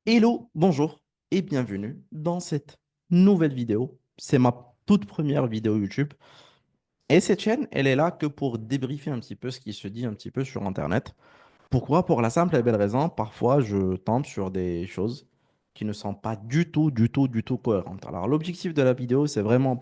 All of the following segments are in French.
Hello, bonjour et bienvenue dans cette nouvelle vidéo. C'est ma toute première vidéo YouTube. Et cette chaîne, elle est là que pour débriefer un petit peu ce qui se dit un petit peu sur Internet. Pourquoi? Pour la simple et belle raison, parfois je tombe sur des choses qui ne sont pas du tout cohérentes. Alors l'objectif de la vidéo, hop, c'est vraiment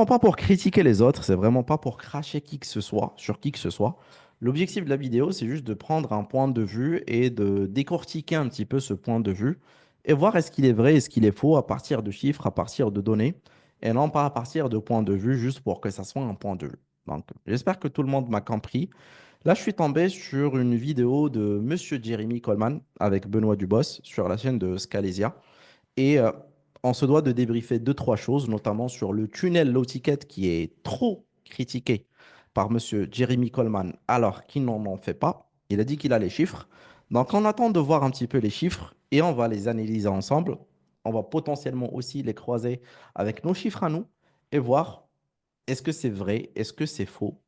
pas pour critiquer les autres, c'est vraiment pas pour cracher qui que ce soit, sur qui que ce soit. L'objectif de la vidéo, c'est juste de prendre un point de vue et de décortiquer un petit peu ce point de vue et voir est-ce qu'il est vrai, est-ce qu'il est faux à partir de chiffres, à partir de données, et non pas à partir de points de vue juste pour que ça soit un point de vue. Donc, j'espère que tout le monde m'a compris. Là, je suis tombé sur une vidéo de Monsieur Jeremy Coleman avec Benoît Dubos sur la chaîne de Scalesia. Et on se doit de débriefer deux, trois choses, notamment sur le tunnel low ticket qui est trop critiqué par Monsieur Jeremy Coleman alors qu'il n'en en fait pas. Il a dit qu'il a les chiffres. Donc on attend de voir un petit peu les chiffres et on va les analyser ensemble. On va potentiellement aussi les croiser avec nos chiffres à nous et voir est-ce que c'est vrai, est-ce que c'est faux.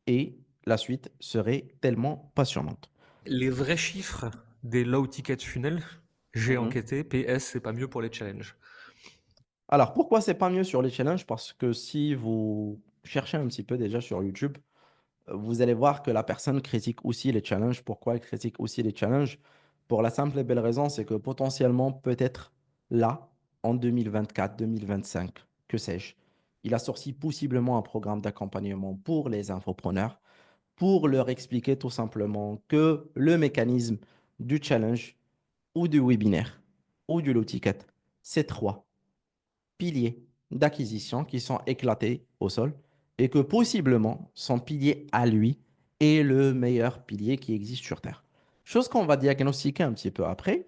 Et la suite serait tellement passionnante. Les vrais chiffres des low ticket funnels, j'ai Mhm. enquêté, PS, c'est pas mieux pour les challenges. Alors, pourquoi c'est pas mieux sur les challenges? Parce que si vous cherchez un petit peu déjà sur YouTube, vous allez voir que la personne critique aussi les challenges. Pourquoi elle critique aussi les challenges? Pour la simple et belle raison, c'est que potentiellement, peut-être là, en 2024, 2025, que sais-je, il a sorti possiblement un programme d'accompagnement pour les infopreneurs pour leur expliquer tout simplement que le mécanisme du challenge ou du webinaire ou du low ticket, c'est trois piliers d'acquisition qui sont éclatés au sol et que possiblement son pilier à lui est le meilleur pilier qui existe sur Terre. Chose qu'on va diagnostiquer un petit peu après.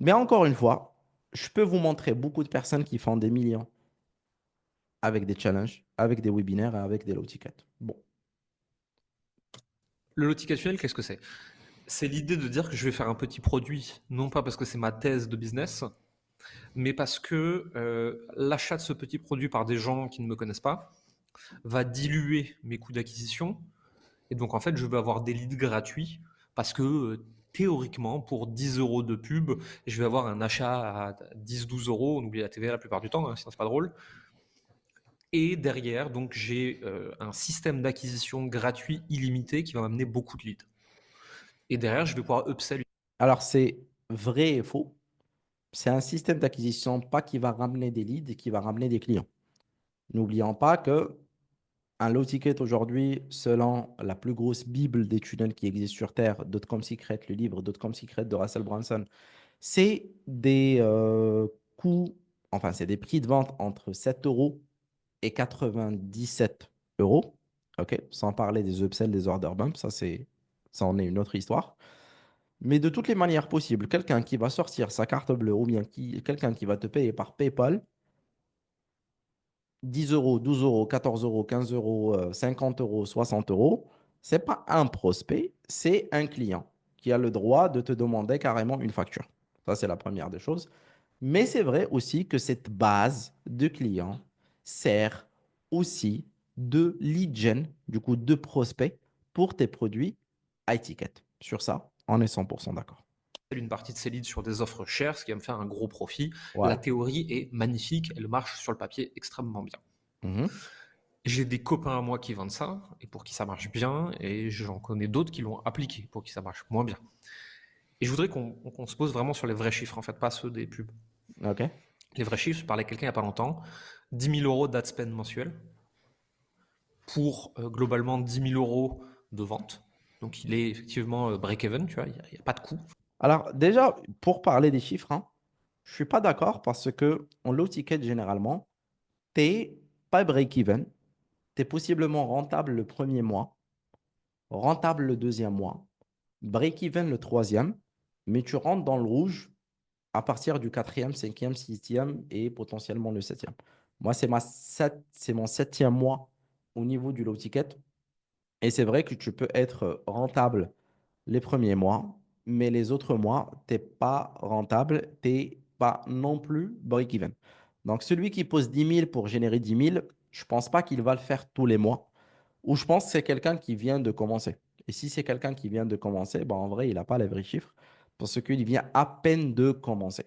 Mais encore une fois, je peux vous montrer beaucoup de personnes qui font des millions avec des challenges, avec des webinaires et avec des low tickets. Bon. Le low ticket funnel, qu'est-ce que c'est? C'est l'idée de dire que je vais faire un petit produit, non pas parce que c'est ma thèse de business, mais parce que l'achat de ce petit produit par des gens qui ne me connaissent pas va diluer mes coûts d'acquisition. Et donc, en fait, je vais avoir des leads gratuits parce que théoriquement, pour 10 euros de pub, je vais avoir un achat à 10-12 euros. On oublie la TVA la plupart du temps, hein, sinon c'est pas drôle. Et derrière, donc j'ai un système d'acquisition gratuit illimité qui va m'amener beaucoup de leads. Et derrière, je vais pouvoir upsell. Alors, c'est vrai et faux. C'est un système d'acquisition, pas qui va ramener des leads, qui va ramener des clients. N'oublions pas que un low ticket aujourd'hui, selon la plus grosse bible des tunnels qui existe sur Terre, Dotcom Secret, le livre Dotcom Secret de Russell Brunson, c'est des coûts, enfin, c'est des prix de vente entre 7 euros et 97 euros. OK? Sans parler des upsells, des order bumps, ça en est une autre histoire. Mais de toutes les manières possibles, quelqu'un qui va sortir sa carte bleue ou bien quelqu'un qui va te payer par PayPal, 10 euros, 12 euros, 14 euros, 15 euros, 50 euros, 60 euros, c'est pas un prospect, c'est un client qui a le droit de te demander carrément une facture. Ça, c'est la première des choses. Mais c'est vrai aussi que cette base de clients sert aussi de lead gen, du coup de prospect pour tes produits high ticket. Sur ça, on est 100% d'accord. Une partie de ces leads sur des offres chères, ce qui va me faire un gros profit. La Voilà. théorie est magnifique, elle marche sur le papier extrêmement bien. Mhm. J'ai des copains à moi qui vendent ça et pour qui ça marche bien, et j'en connais d'autres qui l'ont appliqué pour qui ça marche moins bien. Et je voudrais qu'on se pose vraiment sur les vrais chiffres, en fait, pas ceux des pubs. OK. Les vrais chiffres, je parlais à quelqu'un il n'y a pas longtemps, 10 000 euros d'ad spend mensuel pour globalement 10 000 euros de vente. Donc il est effectivement break-even, tu vois, il n'y a pas de coût. Alors, déjà, pour parler des chiffres, hein, je ne suis pas d'accord parce que en low ticket, généralement, tu n'es pas break-even. Tu es possiblement rentable le premier mois, rentable le deuxième mois, break-even le troisième, mais tu rentres dans le rouge à partir du quatrième, cinquième, sixième et potentiellement le septième. Moi, c'est mon septième mois au niveau du low ticket. Et c'est vrai que tu peux être rentable les premiers mois, mais les autres mois, tu n'es pas rentable, tu n'es pas non plus break-even. Donc, celui qui pose 10 000 pour générer 10 000, je ne pense pas qu'il va le faire tous les mois. Ou je pense que c'est quelqu'un qui vient de commencer. Et si c'est quelqu'un qui vient de commencer, ben en vrai, il n'a pas les vrais chiffres. parce qu'il vient à peine de commencer.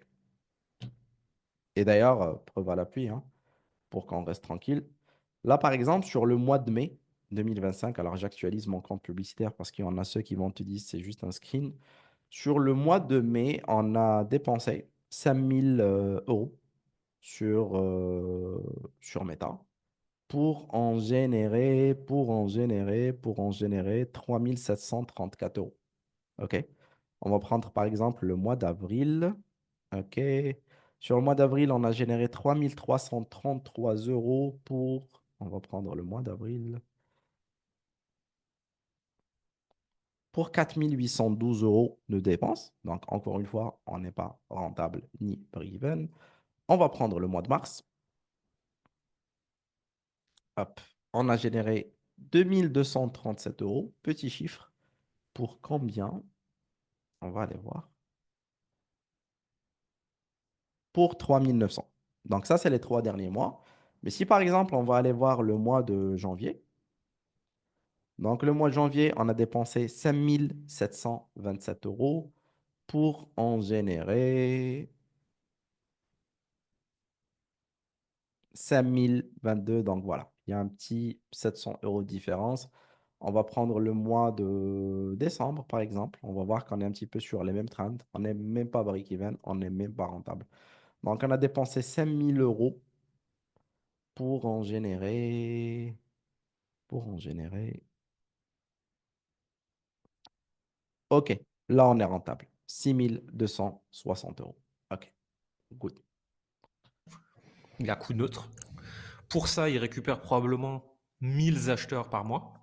Et d'ailleurs, preuve à l'appui, hein, pour qu'on reste tranquille. Là, par exemple, sur le mois de mai 2025, alors j'actualise mon compte publicitaire parce qu'il y en a ceux qui vont te dire c'est juste un screen. Sur le mois de mai, on a dépensé 5000 euros sur Meta pour en générer 3734 euros. OK? On va prendre par exemple le mois d'avril. OK. Sur le mois d'avril, on a généré 3333 euros pour. On va prendre le mois d'avril. Pour 4812 euros de dépenses. Donc, encore une fois, on n'est pas rentable ni break-even. On va prendre le mois de mars. Hop. On a généré 2237 euros. Petit chiffre. Pour combien? On va aller voir. Pour 3900. Donc, ça, c'est les 3 derniers mois. Mais si par exemple, on va aller voir le mois de janvier. Donc, le mois de janvier, on a dépensé 5727 euros pour en générer 5022. Donc, voilà, il y a un petit 700 euros de différence. On va prendre le mois de décembre, par exemple. On va voir qu'on est un petit peu sur les mêmes trends. On n'est même pas break-even, on n'est même pas rentable. Donc, on a dépensé 5000 euros pour en générer. Pour en générer. OK, là, on est rentable. 6260 euros. OK, good. Il a coût neutre. Pour ça, il récupère probablement 1000 acheteurs par mois,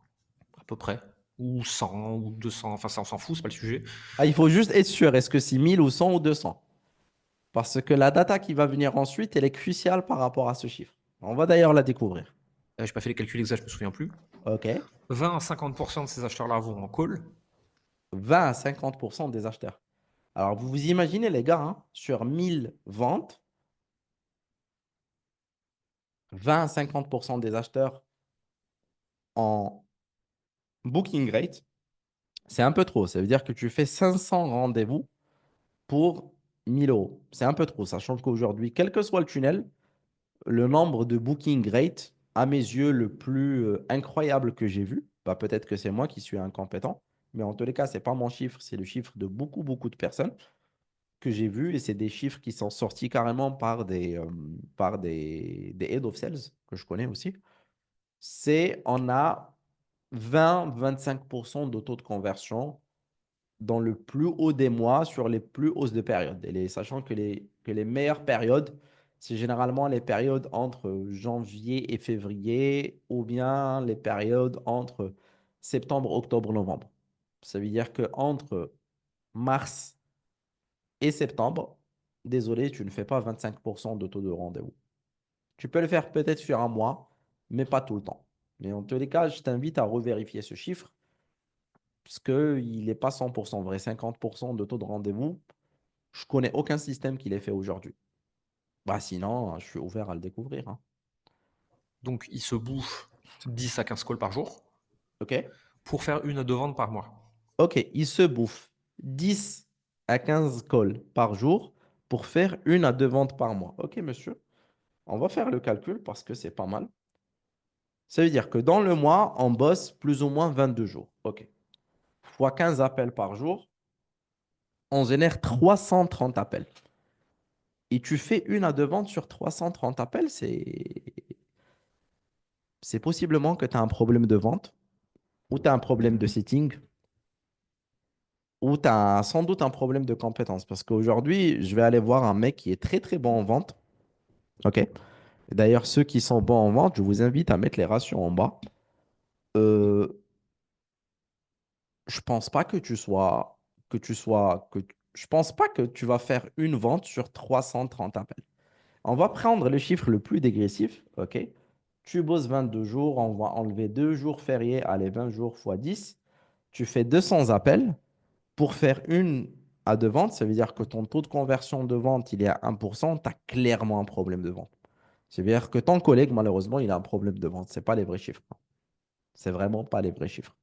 à peu près, ou 100, ou 200, enfin ça on s'en fout, c'est pas le sujet. Ah, il faut juste être sûr, est-ce que c'est 1000 ou 100 ou 200? Parce que la data qui va venir ensuite, elle est cruciale par rapport à ce chiffre. On va d'ailleurs la découvrir. J'ai pas fait les calculs exacts, je me souviens plus. OK. 20 à 50% de ces acheteurs-là vont en call. 20 à 50% des acheteurs. Alors, vous vous imaginez, les gars, hein, sur 1000 ventes, 20 à 50% des acheteurs en booking rate, c'est un peu trop. Ça veut dire que tu fais 500 rendez-vous pour 1000 euros. C'est un peu trop, sachant qu'aujourd'hui, quel que soit le tunnel, le nombre de booking rate, à mes yeux, le plus incroyable que j'ai vu, bah, peut-être que c'est moi qui suis incompétent, mais en tous les cas, ce n'est pas mon chiffre, c'est le chiffre de beaucoup, beaucoup de personnes que j'ai vu et c'est des chiffres qui sont sortis carrément par des head of sales que je connais aussi. C'est on a 20-25% de taux de conversion dans le plus haut des mois sur les plus hausses de périodes. Sachant que les meilleures périodes, c'est généralement les périodes entre janvier et février ou bien les périodes entre septembre, octobre, novembre. Ça veut dire que entre mars et septembre, désolé, tu ne fais pas 25% de taux de rendez-vous. Tu peux le faire peut-être sur un mois, mais pas tout le temps. Mais en tous les cas, je t'invite à revérifier ce chiffre parce qu'il n'est pas 100% vrai. 50% de taux de rendez-vous, je connais aucun système qui l'ait fait aujourd'hui. Bah sinon, je suis ouvert à le découvrir, hein. Donc il se bouffe 10 à 15 calls par jour OK? pour faire 1 à 2 ventes par mois. OK, il se bouffe 10 à 15 calls par jour pour faire 1 à 2 ventes par mois. OK, monsieur. On va faire le calcul parce que c'est pas mal. Ça veut dire que dans le mois, on bosse plus ou moins 22 jours. OK. Fois 15 appels par jour, on génère 330 appels. Et tu fais 1 à 2 ventes sur 330 appels, c'est possiblement que tu as un problème de vente, ou tu as un problème de setting, ou tu as sans doute un problème de compétence. Parce qu'aujourd'hui, je vais aller voir un mec qui est très très bon en vente. OK. Et d'ailleurs, ceux qui sont bons en vente, je vous invite à mettre les ratios en bas. Euh, je pense pas je pense pas que tu vas faire une vente sur 330 appels. On va prendre le chiffre le plus dégressif, OK? Tu bosses 22 jours, on va enlever 2 jours fériés, allez, 20 jours fois 10. Tu fais 200 appels pour faire 1 à 2 ventes. Ça veut dire que ton taux de conversion de vente, il est à 1%, tu as clairement un problème de vente. Ça veut dire que ton collègue, malheureusement, il a un problème de vente. Ce n'est pas les vrais chiffres. C'est vraiment pas les vrais chiffres.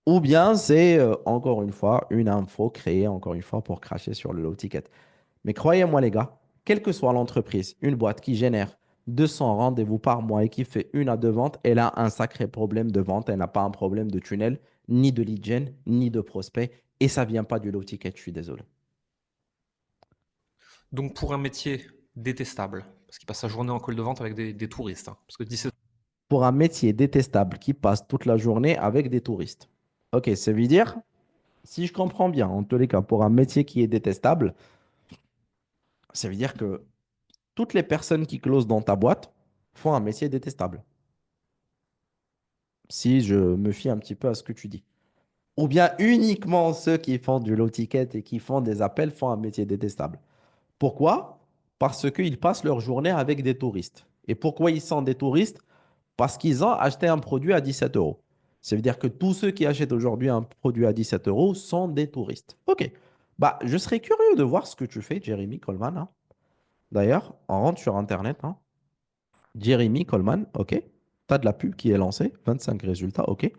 Ou bien c'est encore une fois une info créée encore une fois pour cracher sur le low ticket. Mais croyez-moi les gars, quelle que soit l'entreprise, une boîte qui génère 200 rendez-vous par mois et qui fait une à deux ventes, elle a un sacré problème de vente. Elle n'a pas un problème de tunnel, ni de lead gen, ni de prospect. Et ça vient pas du low ticket, je suis désolé. Donc pour un métier détestable, parce qu'il passe sa journée en call de vente avec des touristes, hein, parce que 17 Pour un métier détestable qui passe toute la journée avec des touristes. Ok, ça veut dire, si je comprends bien, en tous les cas, pour un métier qui est détestable, ça veut dire que toutes les personnes qui closent dans ta boîte font un métier détestable. Si je me fie un petit peu à ce que tu dis. Ou bien uniquement ceux qui font du low ticket et qui font des appels font un métier détestable. Pourquoi? Parce qu'ils passent leur journée avec des touristes. Et pourquoi ils sont des touristes? Parce qu'ils ont acheté un produit à 17 euros. Ça veut dire que tous ceux qui achètent aujourd'hui un produit à 17 euros sont des touristes. OK. Bah, je serais curieux de voir ce que tu fais, Jeremy Coleman, hein. D'ailleurs, on rentre sur Internet, hein. Jeremy Coleman, OK. Tu as de la pub qui est lancée, 25 résultats, OK.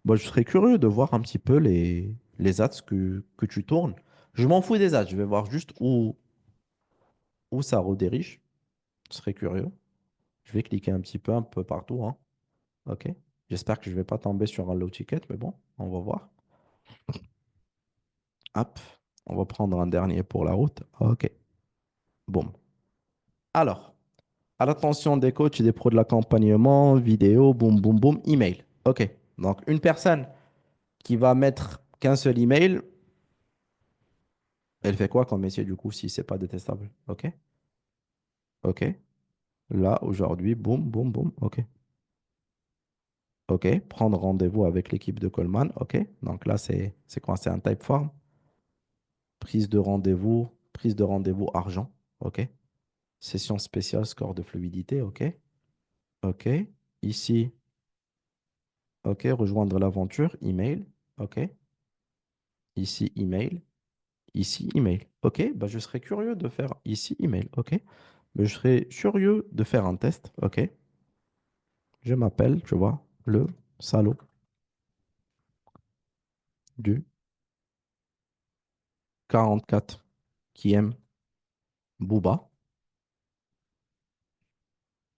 Bah, je serais curieux de voir un petit peu les ads que tu tournes. Je m'en fous des ads, je vais voir juste où ça redirige. Je serais curieux. Je vais cliquer un peu partout, hein. OK. J'espère que je ne vais pas tomber sur un low ticket, mais bon, on va voir. Hop. On va prendre un dernier pour la route. OK. Boum. Alors, à l'attention des coachs et des pros de l'accompagnement, vidéo, boum, boum, boum, email. OK. Donc, une personne qui va mettre qu'un seul email, elle fait quoi comme métier du coup si c'est pas détestable? OK. OK. Là, aujourd'hui, boum, boum, boum. OK. OK. Prendre rendez-vous avec l'équipe de Coleman. OK. Donc là, c'est quoi? C'est un type form. Prise de rendez-vous argent. OK. Session spéciale, score de fluidité. OK. OK. Ici, OK. Rejoindre l'aventure. Email. OK. Ici, email. Ici, email. OK. Bah, je serais curieux de faire ici, email. OK. Mais je serais curieux de faire un test. OK. Je m'appelle, tu vois, le salaud du 44 qui aime Booba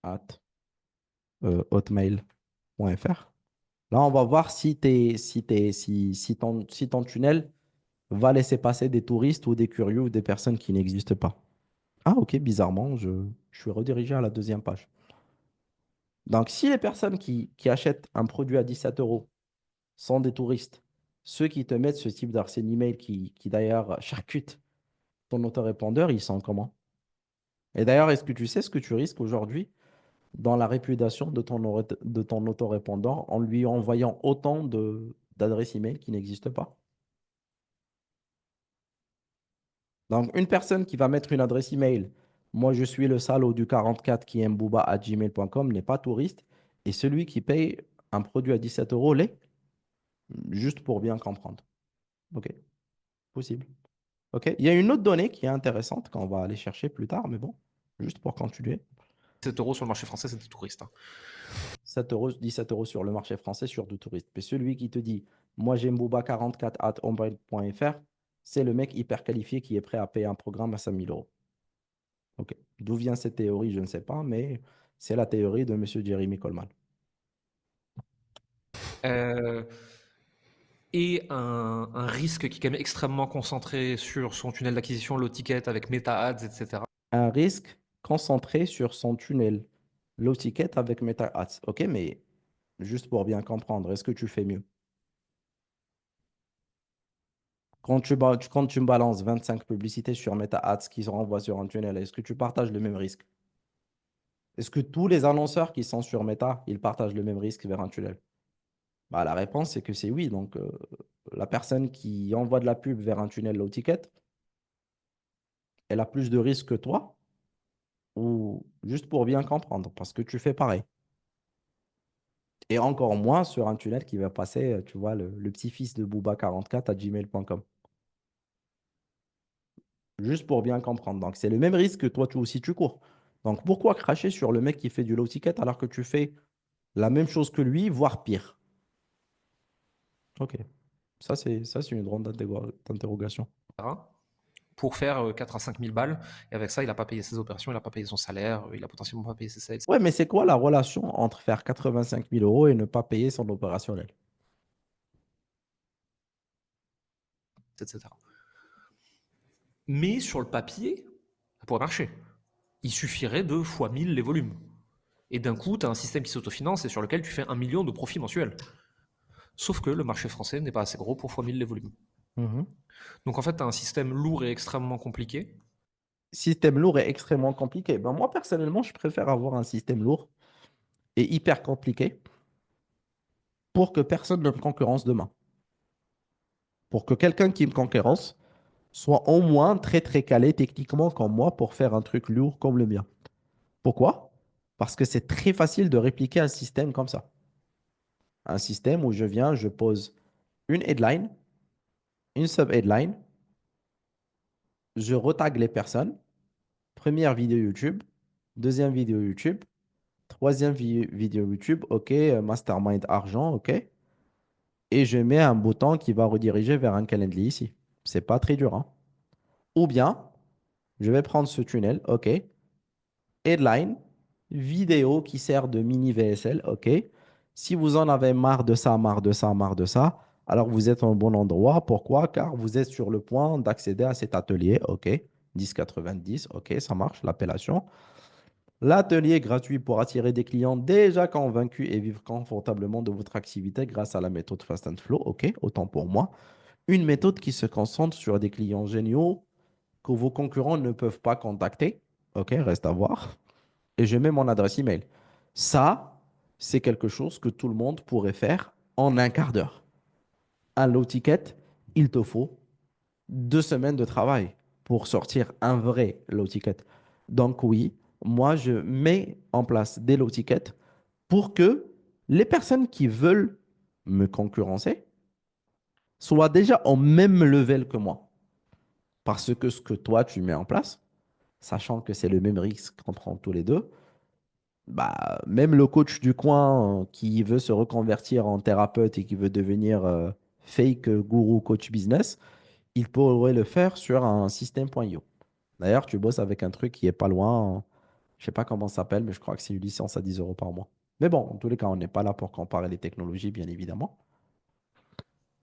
at hotmail.fr. Là, on va voir si ton tunnel va laisser passer des touristes ou des curieux ou des personnes qui n'existent pas. Ah, ok, bizarrement, je suis redirigé à la deuxième page. Donc, si les personnes qui achètent un produit à 17 euros sont des touristes, ceux qui te mettent ce type d'harcèlement email qui d'ailleurs charcute ton autorépondeur, ils sont comment? Et d'ailleurs, est-ce que tu sais ce que tu risques aujourd'hui dans la réputation de ton autorépondant en lui envoyant autant d'adresses email qui n'existent pas? Donc, une personne qui va mettre une adresse email, moi je suis le salaud du 44 qui aime booba@gmail.com, n'est pas touriste, et celui qui paye un produit à 17 euros l'est, juste pour bien comprendre. OK, possible. OK, il y a une autre donnée qui est intéressante qu'on va aller chercher plus tard, mais bon, juste pour continuer. euros sur le marché français, c'est des touristes, hein. 7 euros, 17 euros sur le marché français sur du touristes. Mais celui qui te dit, moi j'aime booba44@onbrain.fr, c'est le mec hyper qualifié qui est prêt à payer un programme à 5000 euros. Ok. D'où vient cette théorie, je ne sais pas, mais c'est la théorie de Monsieur Jeremy Coleman. Euh, et un risque qui est quand même extrêmement concentré sur son tunnel d'acquisition, low ticket avec Meta Ads, etc. Un risque concentré sur son tunnel. Low ticket avec Meta Ads. Ok, mais juste pour bien comprendre, est-ce que tu fais mieux? Quand tu me balances 25 publicités sur Meta Ads qui se renvoient sur un tunnel, est-ce que tu partages le même risque? Est-ce que tous les annonceurs qui sont sur Meta, ils partagent le même risque vers un tunnel? Bah, la réponse, c'est que c'est oui. Donc, la personne qui envoie de la pub vers un tunnel low ticket, elle a plus de risques que toi, ou juste pour bien comprendre, parce que tu fais pareil. Et encore moins sur un tunnel qui va passer, tu vois, le petit-fils de Booba44 @gmail.com. Juste pour bien comprendre. Donc, c'est le même risque que toi tu aussi tu cours. Donc, pourquoi cracher sur le mec qui fait du low ticket alors que tu fais la même chose que lui, voire pire? Ok. Ça, c'est une grande d'interrogation. Pour faire 4 à 5 000 balles. Et avec ça, il n'a pas payé ses opérations, il n'a pas payé son salaire, il n'a potentiellement pas payé ses sales, Ouais, mais c'est quoi la relation entre faire 85 000 euros et ne pas payer son opérationnel? etc. Mais sur le papier, ça pourrait marcher. Il suffirait de fois 1000 les volumes. Et d'un coup, tu as un système qui s'autofinance et sur lequel tu fais 1 million de profit mensuel. Sauf que le marché français n'est pas assez gros pour fois 1000 les volumes. Mhm. Donc en fait, tu as un système lourd et extrêmement compliqué. Système lourd est extrêmement compliqué. Ben, moi, personnellement, je préfère avoir un système lourd et hyper compliqué pour que personne ne me concurrence demain. Pour que quelqu'un qui me concurrence soit au moins très très calé techniquement comme moi pour faire un truc lourd comme le mien. Pourquoi? Parce que c'est très facile de répliquer un système comme ça. Un système où je viens, je pose une headline, une sub-headline, je retag les personnes, première vidéo YouTube, deuxième vidéo YouTube, troisième vidéo YouTube, ok, Mastermind argent, ok, et je mets un bouton qui va rediriger vers un calendrier ici. C'est pas très dur, hein. Ou bien, je vais prendre ce tunnel, ok, headline, vidéo qui sert de mini VSL, ok. Si vous en avez marre de ça, marre de ça, marre de ça, alors vous êtes au bon endroit. Pourquoi? Car vous êtes sur le point d'accéder à cet atelier, ok. 10,90, ok, ça marche, l'appellation. L'atelier gratuit pour attirer des clients déjà convaincus et vivre confortablement de votre activité grâce à la méthode Fast and Flow, ok, autant pour moi. Une méthode qui se concentre sur des clients géniaux que vos concurrents ne peuvent pas contacter, ok, reste à voir, et je mets mon adresse email. Ça, c'est quelque chose que tout le monde pourrait faire en un quart d'heure. Un low ticket, il te faut 2 semaines de travail pour sortir un vrai low ticket. Donc oui, moi, je mets en place des low tickets pour que les personnes qui veulent me concurrencer soient déjà au même level que moi. Parce que ce que toi, tu mets en place, sachant que c'est le même risque qu'on prend tous les deux, bah, même le coach du coin qui veut se reconvertir en thérapeute et qui veut devenir fake gourou coach business, il pourrait le faire sur un système.io. D'ailleurs, tu bosses avec un truc qui est pas loin. Je sais pas comment ça s'appelle, mais je crois que c'est une licence à 10 euros par mois. Mais bon, en tous les cas, on n'est pas là pour comparer les technologies, bien évidemment.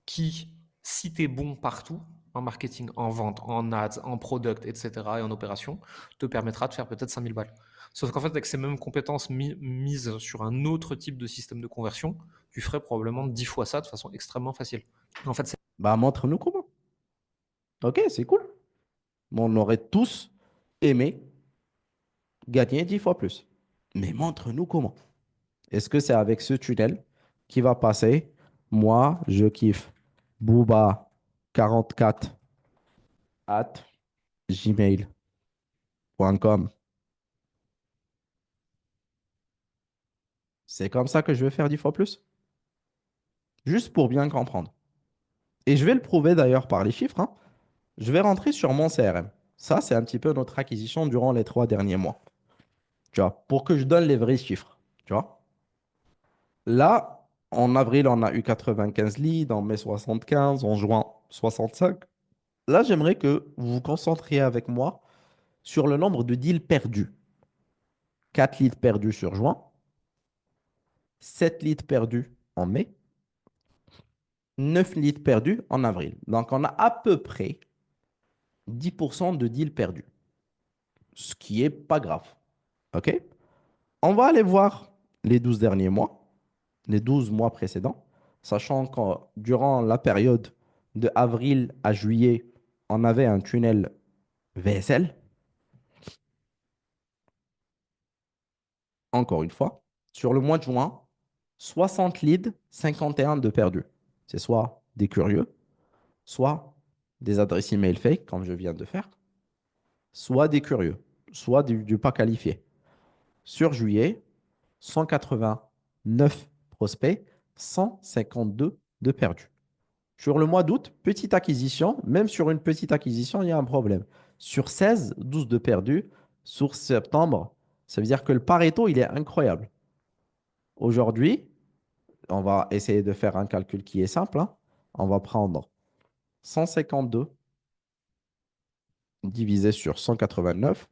Qui, si tu es bon partout, en marketing, en vente, en ads, en product, etc., et en opération, te permettra de faire peut-être 5000 balles. Sauf qu'en fait, avec ces mêmes compétences mises sur un autre type de système de conversion, tu ferais probablement 10 fois ça de façon extrêmement facile. En fait, c'est Bah, montre-nous comment. Ok, c'est cool. On aurait tous aimé gagner 10 fois plus. Mais montre-nous comment. Est-ce que c'est avec ce tunnel qui va passer? Moi, je kiffe. Booba44 at gmail.com. C'est comme ça que je vais faire 10 fois plus. Juste pour bien comprendre. Et je vais le prouver d'ailleurs par les chiffres, hein. Je vais rentrer sur mon CRM. Ça, c'est un petit peu notre acquisition durant les 3 derniers mois. Tu vois, pour que je donne les vrais chiffres. Tu vois. Là, en avril, on a eu 95 leads, en mai 75, en juin 65. Là, j'aimerais que vous vous concentriez avec moi sur le nombre de deals perdus. 4 leads perdus sur juin, 7 leads perdus en mai, 9 leads perdus en avril. Donc, on a à peu près 10% de deals perdus, ce qui est pas grave. OK? On va aller voir les 12 derniers mois, les 12 mois précédents, sachant que durant la période de avril à juillet, on avait un tunnel VSL. Encore une fois, sur le mois de juin, 60 leads, 51 de perdus. C'est soit des curieux, soit des adresses email fake, comme je viens de faire, soit des curieux, soit du pas qualifié. Sur juillet, 189 prospects, 152 de perdus. Sur le mois d'août, petite acquisition, même sur une petite acquisition, il y a un problème. Sur 16, 12 de perdus. Sur septembre, ça veut dire que le Pareto, il est incroyable. Aujourd'hui, on va essayer de faire un calcul qui est simple, hein. On va prendre 152 divisé sur 189.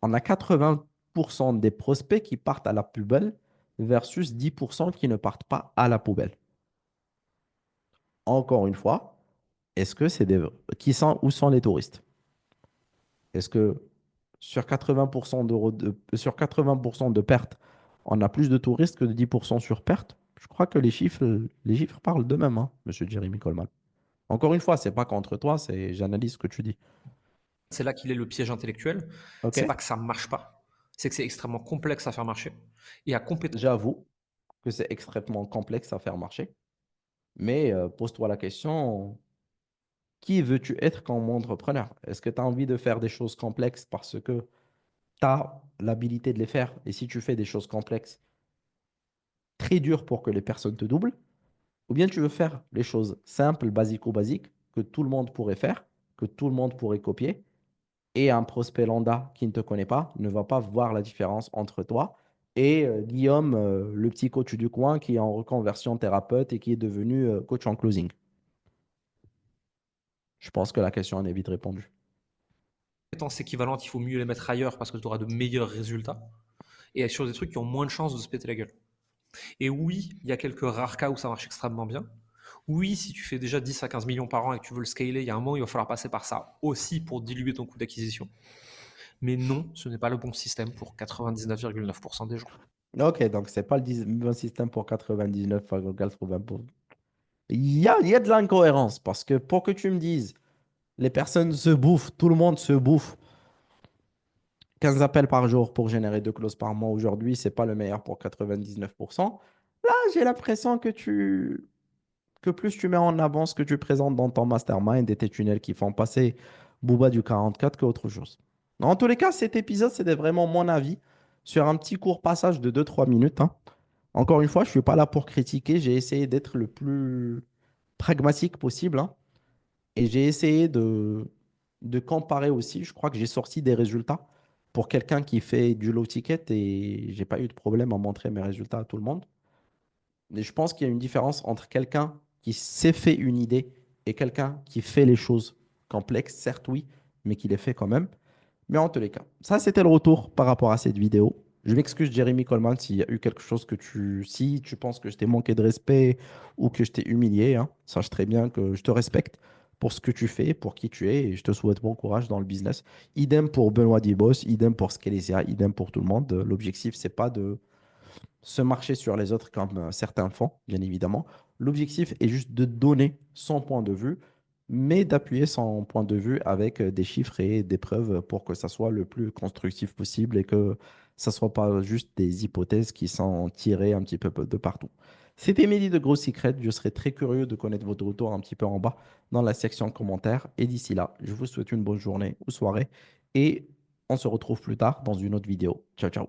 On a 80% des prospects qui partent à la poubelle versus 10% qui ne partent pas à la poubelle. Encore une fois, est-ce que c'est des... où sont les touristes? Est-ce que sur 80% sur 80% de pertes, on a plus de touristes que de 10% sur pertes? Je crois que les chiffres parlent d'eux-mêmes, hein, monsieur Jeremy Coleman. Encore une fois, c'est pas contre toi, c'est j'analyse ce que tu dis. C'est là qu'il est le piège intellectuel. OK? C'est pas que ça marche pas, c'est que c'est extrêmement complexe à faire marcher. Et à compétence, J'avoue que c'est extrêmement complexe à faire marcher, mais pose-toi la question, qui veux-tu être comme entrepreneur? Est-ce que tu as envie de faire des choses complexes parce que tu as l'habilité de les faire? Et si tu fais des choses complexes, très dures pour que les personnes te doublent, ou bien tu veux faire les choses simples, basiques, que tout le monde pourrait faire, que tout le monde pourrait copier, et un prospect lambda qui ne te connaît pas ne va pas voir la différence entre toi et Guillaume, le petit coach du coin qui est en reconversion thérapeute et qui est devenu coach en closing. Je pense que la question en est vite répondue. équivalentes, il faut mieux les mettre ailleurs parce que tu auras de meilleurs résultats. Et sur des trucs qui ont moins de chances de se péter la gueule. Et oui, il y a quelques rares cas où ça marche extrêmement bien. Oui, si tu fais déjà 10 à 15 millions par an et que tu veux le scaler, il y a un moment, il va falloir passer par ça aussi pour diluer ton coût d'acquisition. Mais non, ce n'est pas le bon système pour 99,9% des gens. Ok, donc c'est pas le bon système pour 99,80%. Il y a de l'incohérence parce que pour que tu me dises, les personnes se bouffent, tout le monde se bouffe 15 appels par jour pour générer 2 clauses par mois aujourd'hui, c'est pas le meilleur pour 99%. Là, j'ai l'impression que plus tu mets en avant ce que tu présentes dans ton mastermind et tes tunnels qui font passer Booba du 44 qu'autre chose. En tous les cas, cet épisode, c'était vraiment mon avis sur un petit court passage de 2 3 minutes, hein. Encore une fois, je ne suis pas là pour critiquer, j'ai essayé d'être le plus pragmatique possible, hein. Et j'ai essayé de comparer aussi. Je crois que j'ai sorti des résultats pour quelqu'un qui fait du low ticket et j'ai pas eu de problème à montrer mes résultats à tout le monde. Mais je pense qu'il y a une différence entre quelqu'un qui s'est fait une idée et quelqu'un qui fait les choses complexes, certes oui, mais qui les fait quand même. Mais en tous les cas, ça c'était le retour par rapport à cette vidéo. Je m'excuse, Jeremy Coleman, s'il y a eu quelque chose si tu penses que je t'ai manqué de respect ou que je t'ai humilié, hein, sache très bien que je te respecte pour ce que tu fais, pour qui tu es, et je te souhaite bon courage dans le business. Idem pour Benoît Dibos, idem pour Scalesia, idem pour tout le monde. L'objectif, c'est pas de se marcher sur les autres comme certains font, bien évidemment. L'objectif est juste de donner son point de vue, mais d'appuyer son point de vue avec des chiffres et des preuves pour que ça soit le plus constructif possible et que ça ne soit pas juste des hypothèses qui sont tirées un petit peu de partout. C'était Mehdi de Gros Secret. Je serais très curieux de connaître votre retour un petit peu en bas dans la section commentaires. Et d'ici là, je vous souhaite une bonne journée ou soirée et on se retrouve plus tard dans une autre vidéo. Ciao, ciao.